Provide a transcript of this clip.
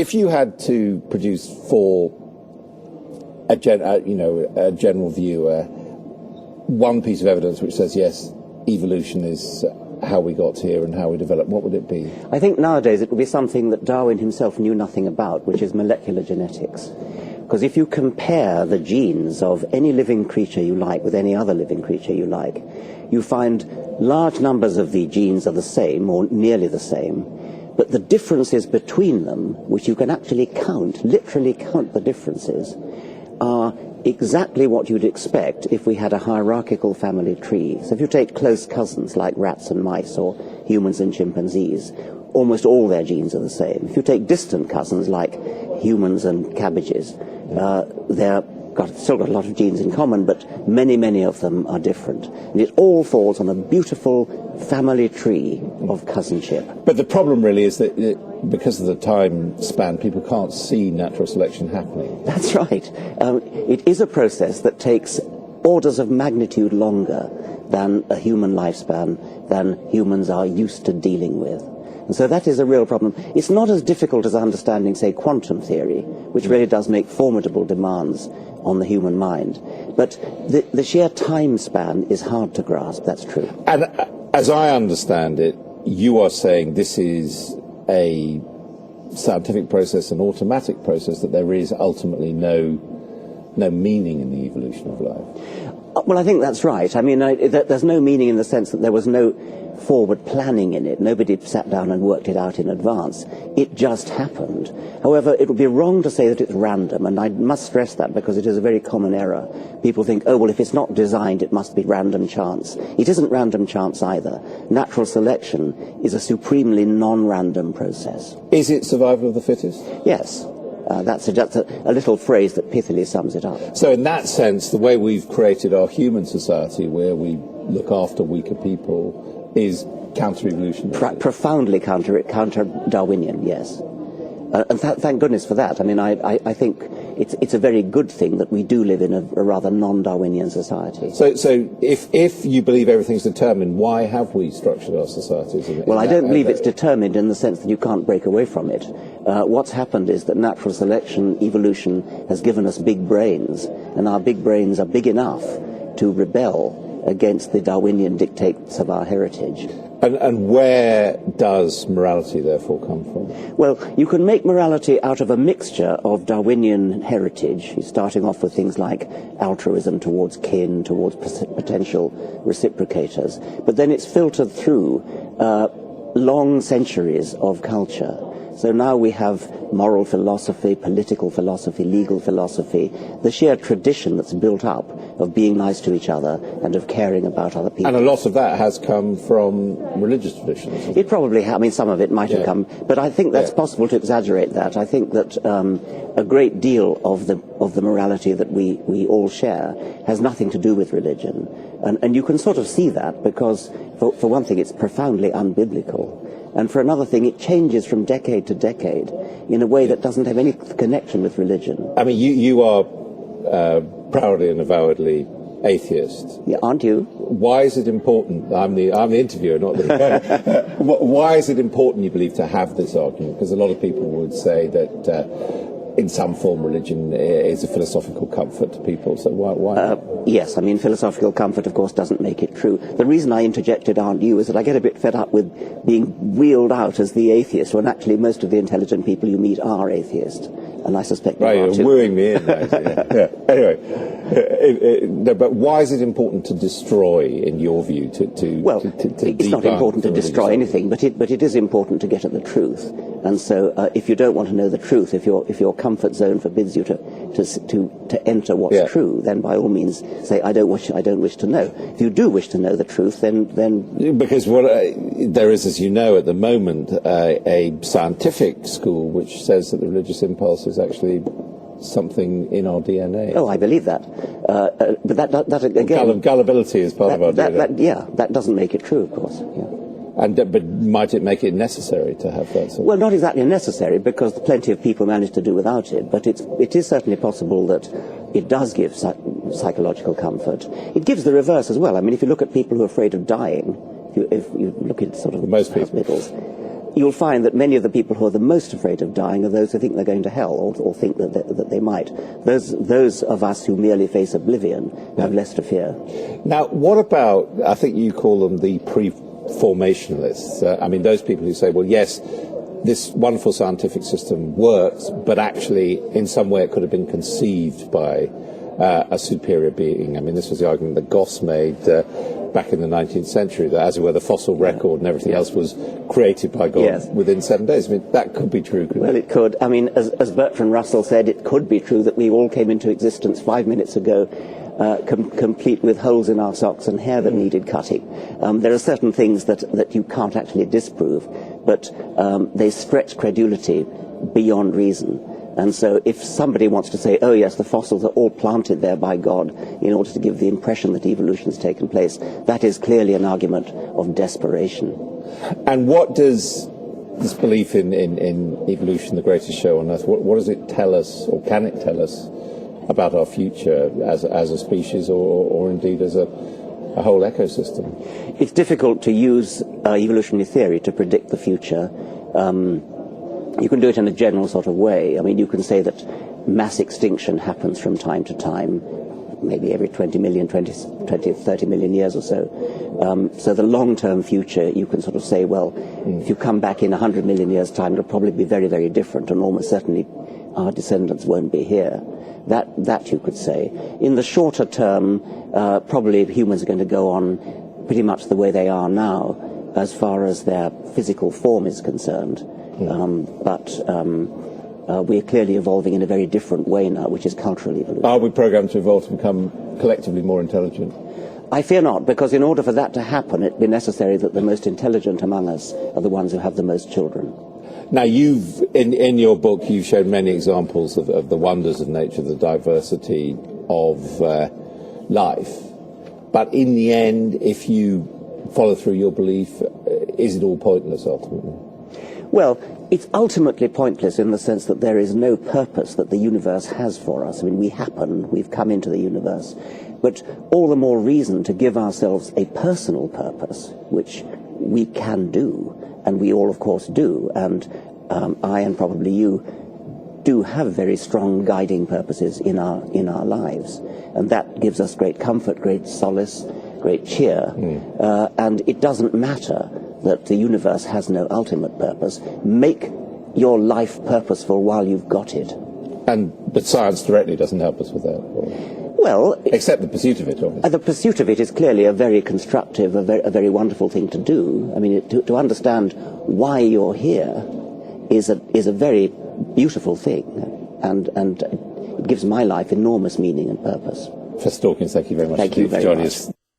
If you had to produce for a general viewer one piece of evidence which says yes, evolution is how we got here and how we developed, what would it be? I think nowadays it would be something that Darwin himself knew nothing about, which is molecular genetics. Because if you compare the genes of any living creature you like with any other living creature you like, you find large numbers of the genes are the same or nearly the same, but the differences between them, which you can actually count, literally count the differences, are exactly what you'd expect if we had a hierarchical family tree. So if you take close cousins like rats and mice or humans and chimpanzees, almost all their genes are the same. If you take distant cousins like humans and cabbages, they're still got a lot of genes in common, but many of them are different. And it all falls on a beautiful family tree of cousinship. But the problem really is that because of the time span, people can't see natural selection happening. That's right. It is a process that takes orders of magnitude longer than a human lifespan, than humans are used to dealing with. And so that is a real problem. It's not as difficult as understanding, say, quantum theory, which really does make formidable demands on the human mind. But the sheer time span is hard to grasp, that's true. And as I understand it, you are saying this is a scientific process, an automatic process, that there is ultimately no meaning in the evolution of life. Well, I think that's right. I mean, there's no meaning in the sense that there was no forward planning in it. Nobody sat down and worked it out in advance. It just happened. However, it would be wrong to say that it's random, and I must stress that because it is a very common error. People think, oh, well, if it's not designed, it must be random chance. It isn't random chance either. Natural selection is a supremely non-random process. Is it survival of the fittest? Yes. That's a little phrase that pithily sums it up. So in that sense, the way we've created our human society, where we look after weaker people, is counter-evolutionary. Profoundly counter-Darwinian, yes. And thank goodness for that. I mean, I think it's a very good thing that we do live in a rather non-Darwinian society. So if you believe everything's determined, why have we structured our societies? Well, I don't believe it's determined in the sense that you can't break away from it. What's happened is that natural selection, evolution, has given us big brains, and our big brains are big enough to rebel against the Darwinian dictates of our heritage. And where does morality, therefore, come from? Well, you can make morality out of a mixture of Darwinian heritage, starting off with things like altruism towards kin, towards potential reciprocators, but then it's filtered through long centuries of culture. So now we have moral philosophy, political philosophy, legal philosophy, the sheer tradition that's built up of being nice to each other and of caring about other people. And a lot of that has come from religious traditions. It probably, I mean, some of it might have come, but I think that's possible to exaggerate that. I think that a great deal of the morality that we all share has nothing to do with religion. And you can sort of see that because, for one thing, it's profoundly unbiblical. And for another thing, it changes from decade to decade in a way that doesn't have any connection with religion. I mean, you are proudly and avowedly atheist. Yeah, aren't you? Why is it important? I'm the interviewer, not the... Why is it important, you believe, to have this argument? Because a lot of people would say that in some form religion is a philosophical comfort to people, so why? Yes, I mean, philosophical comfort, of course, doesn't make it true. The reason I interjected, aren't you, is that I get a bit fed up with being wheeled out as the atheist, when actually most of the intelligent people you meet are atheist, and I suspect you are too. You're wooing me in. Anyway, but why is it important to destroy, in your view, Well, it's not important to destroy anything, but it is important to get at the truth. And so, if you don't want to know the truth, if your comfort zone forbids you to enter what's true, then by all means say, I don't wish to know. If you do wish to know the truth, then because there is, as you know, at the moment, a scientific school which says that the religious impulse is actually something in our DNA. Oh, I believe that. But that again... Gullibility is part of our DNA. That doesn't make it true, of course. Yeah. But might it make it necessary to have that sort of... Well, not exactly necessary, because plenty of people manage to do without it, but it is certainly possible that it does give psychological comfort. It gives the reverse as well. I mean, if you look at people who are afraid of dying, if you look at sort of most people. hospitals, you'll find that many of the people who are the most afraid of dying are those who think they're going to hell, or think that they might. Those of us who merely face oblivion have less to fear. Now, what about, I think you call them the pre-formationalists, I mean, those people who say, well, yes, this wonderful scientific system works, but actually, in some way, it could have been conceived by a superior being. I mean, this was the argument that Goss made back in the 19th century, that as it were, the fossil record and everything else was created by God within 7 days. I mean, that could be true. Well, it could. I mean, as Bertrand Russell said, it could be true that we all came into existence 5 minutes ago, complete with holes in our socks and hair that needed cutting. There are certain things that you can't actually disprove, but they stretch credulity beyond reason. And so if somebody wants to say, oh yes, the fossils are all planted there by God in order to give the impression that evolution has taken place, that is clearly an argument of desperation. And what does this belief in evolution, the greatest show on earth, what does it tell us, or can it tell us, about our future as a species, or indeed as a whole ecosystem? It's difficult to use evolutionary theory to predict the future. You can do it in a general sort of way. I mean, you can say that mass extinction happens from time to time, maybe every 20, 30 million years or so. So the long-term future, you can sort of say, well, if you come back in 100 million years' time, it'll probably be very, very different, and almost certainly our descendants won't be here. That you could say. In the shorter term, probably humans are going to go on pretty much the way they are now, as far as their physical form is concerned. But we're clearly evolving in a very different way now, which is cultural evolution. Are we programmed to evolve to become collectively more intelligent? I fear not, because in order for that to happen, it'd be necessary that the most intelligent among us are the ones who have the most children. Now, you've, in your book, you've shown many examples of the wonders of nature, the diversity of life. But in the end, if you follow through your belief, is it all pointless ultimately? Well, it's ultimately pointless in the sense that there is no purpose that the universe has for us. I mean, we've come into the universe, but all the more reason to give ourselves a personal purpose, which we can do, and we all, of course, do, and I and probably you do have very strong guiding purposes in our lives, and that gives us great comfort, great solace, great cheer, and it doesn't matter that the universe has no ultimate purpose. Make your life purposeful while you've got it. But science directly doesn't help us with that? Well, except the pursuit of it, obviously. The pursuit of it is clearly a very constructive, a very wonderful thing to do. I mean, to understand why you're here is a very beautiful thing, and it gives my life enormous meaning and purpose. Professor Dawkins, thank you very much. Thank you very much. For joining us.